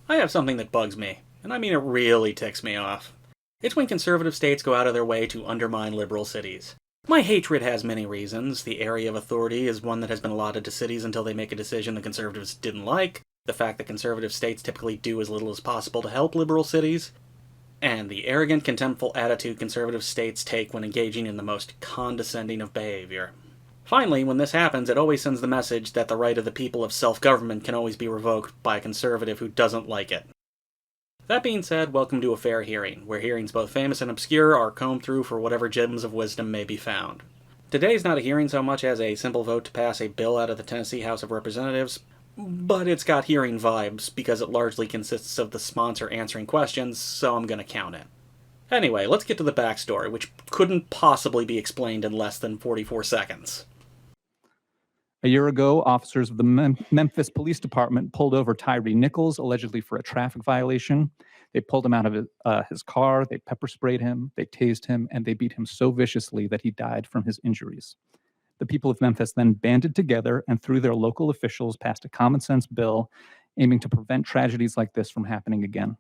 I have something that bugs me, and I mean it really ticks me off. It's when conservative states go out of their way to undermine liberal cities. My hatred has many reasons. The area of authority is one that has been allotted to cities until they make a decision the conservatives didn't like, the fact that conservative states typically do as little as possible to help liberal cities, and the arrogant, contemptful attitude conservative states take when engaging in the most condescending of behavior. Finally, when this happens, it always sends the message that the right of the people of self-government can always be revoked by a conservative who doesn't like it. That being said, welcome to a fair hearing, where hearings both famous and obscure are combed through for whatever gems of wisdom may be found. Today's not a hearing so much as a simple vote to pass a bill out of the Tennessee House of Representatives, but it's got hearing vibes because it largely consists of the sponsor answering questions, so I'm gonna count it. Anyway, let's get to the backstory, which couldn't possibly be explained in less than 44 seconds. A year ago, officers of the Memphis Police Department pulled over Tyre Nichols, allegedly for a traffic violation. They pulled him out of his car, they pepper sprayed him, they tased him, and they beat him so viciously that he died from his injuries. The people of Memphis then banded together and, through their local officials, passed a common-sense bill aiming to prevent tragedies like this from happening again.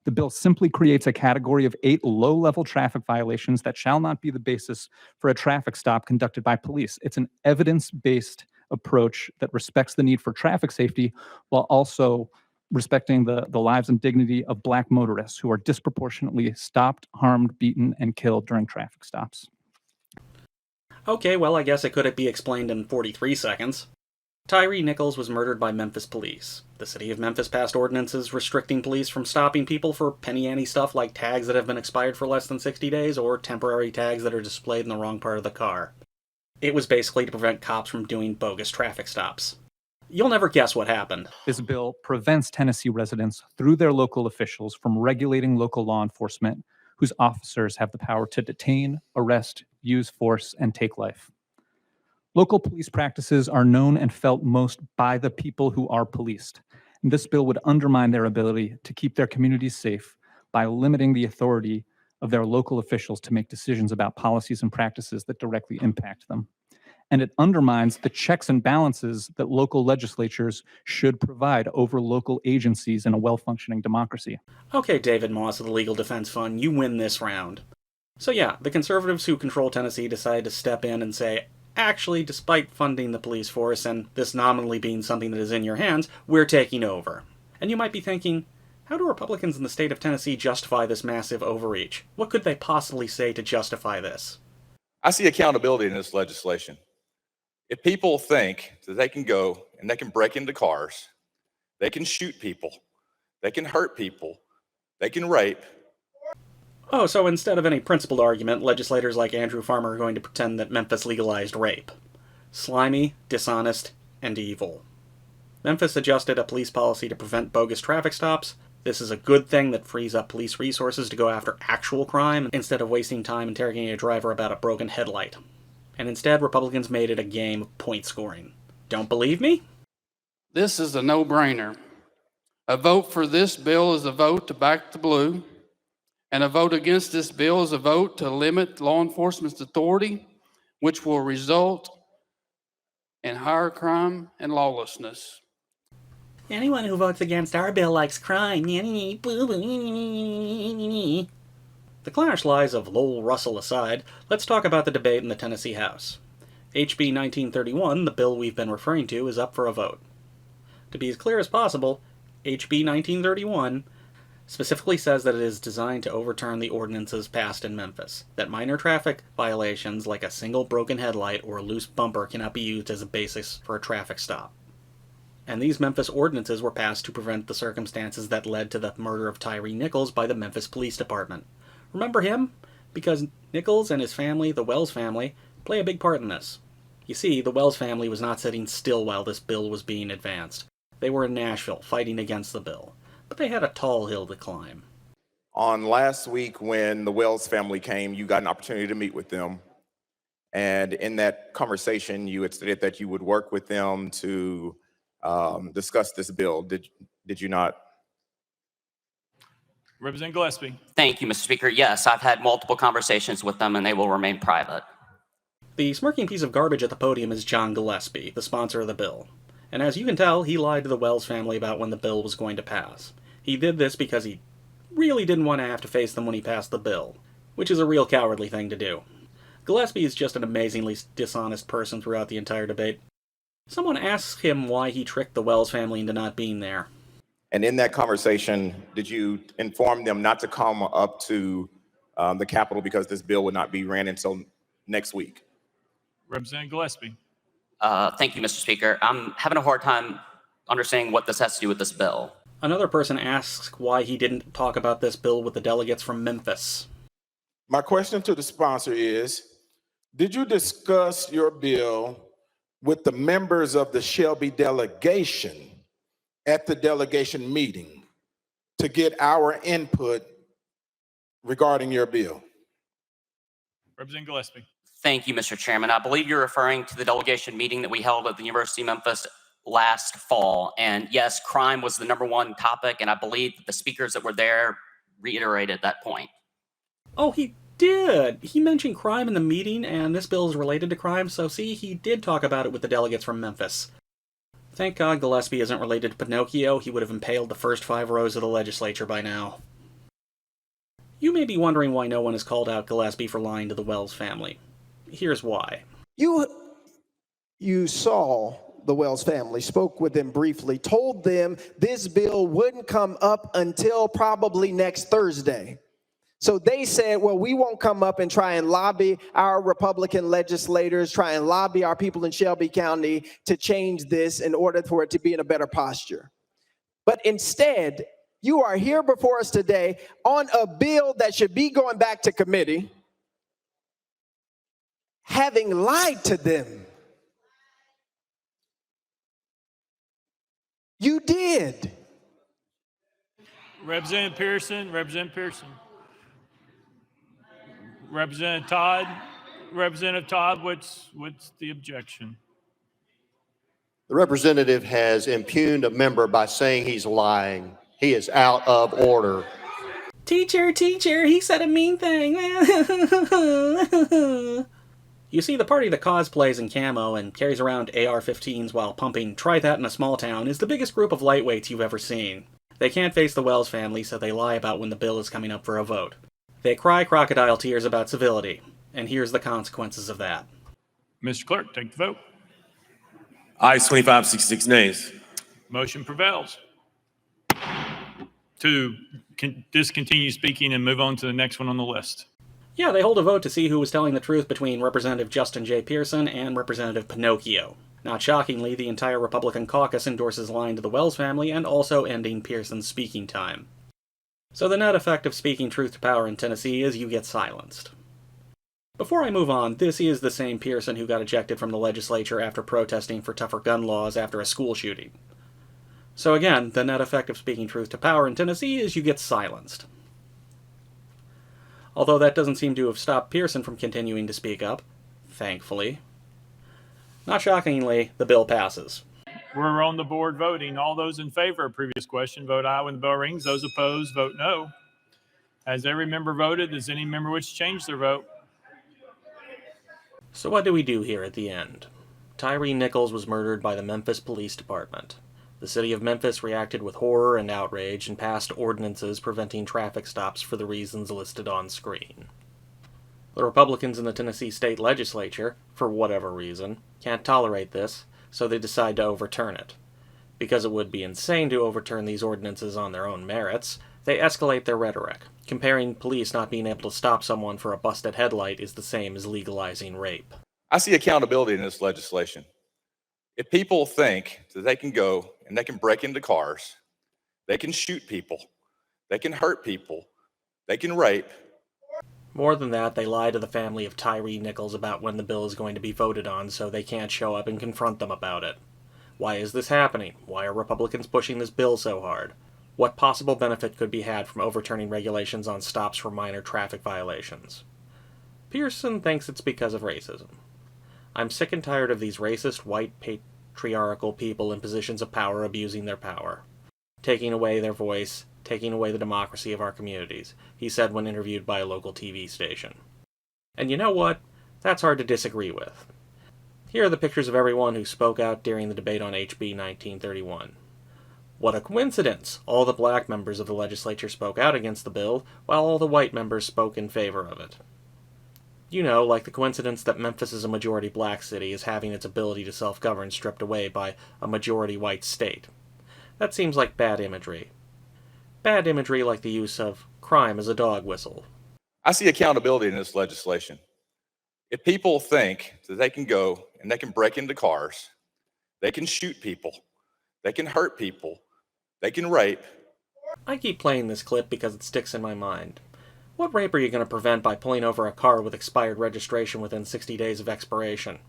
The bill simply creates a category of 8 low-level traffic violations that shall not be the basis for a traffic stop conducted by police. It's an evidence-based approach that respects the need for traffic safety while also respecting the lives and dignity of Black motorists who are disproportionately stopped, harmed, beaten, and killed during traffic stops. Okay, well, I guess it could be explained in 43 seconds. Tyre Nichols was murdered by Memphis police. The city of Memphis passed ordinances restricting police from stopping people for penny-ante stuff like tags that have been expired for less than 60 days or temporary tags that are displayed in the wrong part of the car. It was basically to prevent cops from doing bogus traffic stops. You'll never guess what happened. This bill prevents Tennessee residents, through their local officials, from regulating local law enforcement, whose officers have the power to detain, arrest, use force, and take life. Local police practices are known and felt most by the people who are policed. And this bill would undermine their ability to keep their communities safe by limiting the authority of their local officials to make decisions about policies and practices that directly impact them. And it undermines the checks and balances that local legislatures should provide over local agencies in a well-functioning democracy. Okay, David Moss of the Legal Defense Fund, you win this round. So yeah, the conservatives who control Tennessee decided to step in and say, actually, despite funding the police force and this nominally being something that is in your hands, we're taking over. And you might be thinking, how do Republicans in the state of Tennessee justify this massive overreach? What could they possibly say to justify this? I see accountability in this legislation. If people think that they can go and they can break into cars, they can shoot people, they can hurt people, they can rape. Oh, so instead of any principled argument, legislators like Andrew Farmer are going to pretend that Memphis legalized rape. Slimy, dishonest, and evil. Memphis adjusted a police policy to prevent bogus traffic stops. This is a good thing that frees up police resources to go after actual crime instead of wasting time interrogating a driver about a broken headlight. And instead, Republicans made it a game of point scoring. Don't believe me? This is a no-brainer. A vote for this bill is a vote to back the blue, and a vote against this bill is a vote to limit law enforcement's authority, which will result in higher crime and lawlessness. Anyone who votes against our bill likes crime. The clownish lies of Lowell Russell aside, let's talk about the debate in the Tennessee House. HB 1931, the bill we've been referring to, is up for a vote. To be as clear as possible, HB 1931 specifically says that it is designed to overturn the ordinances passed in Memphis, that minor traffic violations like a single broken headlight or a loose bumper cannot be used as a basis for a traffic stop. And these Memphis ordinances were passed to prevent the circumstances that led to the murder of Tyre Nichols by the Memphis Police Department. Remember him? Because Nichols and his family, the Wells family, play a big part in this. You see, the Wells family was not sitting still while this bill was being advanced. They were in Nashville, fighting against the bill. But they had a tall hill to climb. On last week, when the Wells family came, you got an opportunity to meet with them. And in that conversation, you had stated that you would work with them to discuss this bill. Did you not? Representative Gillespie. Thank you, Mr. Speaker. Yes, I've had multiple conversations with them, and they will remain private. The smirking piece of garbage at the podium is John Gillespie, the sponsor of the bill. And as you can tell, he lied to the Wells family about when the bill was going to pass. He did this because he really didn't want to have to face them when he passed the bill, which is a real cowardly thing to do. Gillespie is just an amazingly dishonest person throughout the entire debate. Someone asks him why he tricked the Wells family into not being there. And in that conversation, did you inform them not to come up to the Capitol because this bill would not be ran until next week? Representative Gillespie. Thank you, Mr. Speaker. I'm having a hard time understanding what this has to do with this bill. Another person asks why he didn't talk about this bill with the delegates from Memphis. My question to the sponsor is, did you discuss your bill with the members of the Shelby delegation at the delegation meeting to get our input regarding your bill? Representative Gillespie. Thank you, Mr. Chairman. I believe you're referring to the delegation meeting that we held at the University of Memphis last fall. And yes, crime was the #1 topic, and I believe that the speakers that were there reiterated that point. Oh, he did! He mentioned crime in the meeting, and this bill is related to crime, so see, he did talk about it with the delegates from Memphis. Thank God Gillespie isn't related to Pinocchio. He would have impaled the first 5 rows of the legislature by now. You may be wondering why no one has called out Gillespie for lying to the Wells family. Here's why. You saw the Wells family, spoke with them briefly, told them this bill wouldn't come up until probably next Thursday. So they said, well, we won't come up and try and lobby our Republican legislators, try and lobby our people in Shelby County to change this in order for it to be in a better posture. But instead, you are here before us today on a bill that should be going back to committee, having lied to them. You did. Representative Pearson. Representative Pearson. Representative Todd. Representative Todd, what's the objection? The representative has impugned a member by saying he's lying. He is out of order. Teacher, he said a mean thing. You see, the party that cosplays in camo and carries around AR-15s while pumping "Try that in a small town" is the biggest group of lightweights you've ever seen. They can't face the Wells family, so they lie about when the bill is coming up for a vote. They cry crocodile tears about civility, and here's the consequences of that. Mr. Clerk, take the vote. Ayes 25, 66 nays. Motion prevails. To discontinue speaking and move on to the next one on the list. Yeah, they hold a vote to see who was telling the truth between Representative Justin J. Pearson and Representative Pinocchio. Not shockingly, the entire Republican caucus endorses lying to the Wells family and also ending Pearson's speaking time. So the net effect of speaking truth to power in Tennessee is you get silenced. Before I move on, this is the same Pearson who got ejected from the legislature after protesting for tougher gun laws after a school shooting. So again, the net effect of speaking truth to power in Tennessee is you get silenced. Although that doesn't seem to have stopped Pearson from continuing to speak up, thankfully. Not shockingly, the bill passes. We're on the board voting. All those in favor of previous question, vote aye when the bell rings. Those opposed, vote no. Has every member voted? Does any member wish to change their vote? So what do we do here at the end? Tyre Nichols was murdered by the Memphis Police Department. The city of Memphis reacted with horror and outrage and passed ordinances preventing traffic stops for the reasons listed on screen. The Republicans in the Tennessee state legislature, for whatever reason, can't tolerate this, so they decide to overturn it. Because it would be insane to overturn these ordinances on their own merits, they escalate their rhetoric. Comparing police not being able to stop someone for a busted headlight is the same as legalizing rape. I see accountability in this legislation. If people think that they can go and they can break into cars, they can shoot people, they can hurt people, they can rape. More than that, they lie to the family of Tyre Nichols about when the bill is going to be voted on so they can't show up and confront them about it. Why is this happening? Why are Republicans pushing this bill so hard? What possible benefit could be had from overturning regulations on stops for minor traffic violations? Pearson thinks it's because of racism. I'm sick and tired of these racist, white, patriarchal people in positions of power abusing their power. Taking away their voice, taking away the democracy of our communities, he said when interviewed by a local TV station. And you know what? That's hard to disagree with. Here are the pictures of everyone who spoke out during the debate on HB 1931. What a coincidence! All the black members of the legislature spoke out against the bill, while all the white members spoke in favor of it. You know, like the coincidence that Memphis is a majority black city is having its ability to self-govern stripped away by a majority white state. That seems like bad imagery. Bad imagery like the use of crime as a dog whistle. I see accountability in this legislation. If people think that they can go and they can break into cars, they can shoot people, they can hurt people, they can rape. I keep playing this clip because it sticks in my mind. What rape are you going to prevent by pulling over a car with expired registration within 60 days of expiration?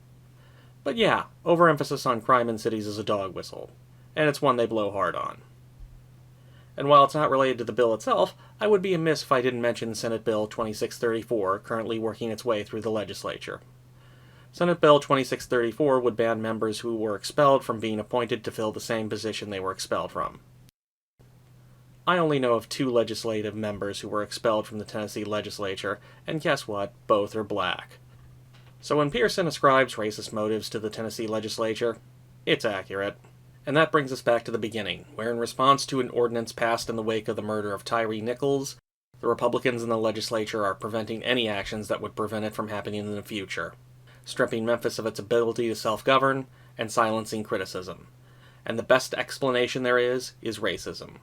But yeah, overemphasis on crime in cities is a dog whistle, and it's one they blow hard on. And while it's not related to the bill itself, I would be amiss if I didn't mention Senate Bill 2634, currently working its way through the legislature. Senate Bill 2634 would ban members who were expelled from being appointed to fill the same position they were expelled from. I only know of 2 legislative members who were expelled from the Tennessee legislature, and guess what? Both are black. So when Pearson ascribes racist motives to the Tennessee legislature, it's accurate. And that brings us back to the beginning, where in response to an ordinance passed in the wake of the murder of Tyre Nichols, the Republicans in the legislature are preventing any actions that would prevent it from happening in the future, stripping Memphis of its ability to self-govern, and silencing criticism. And the best explanation there is racism.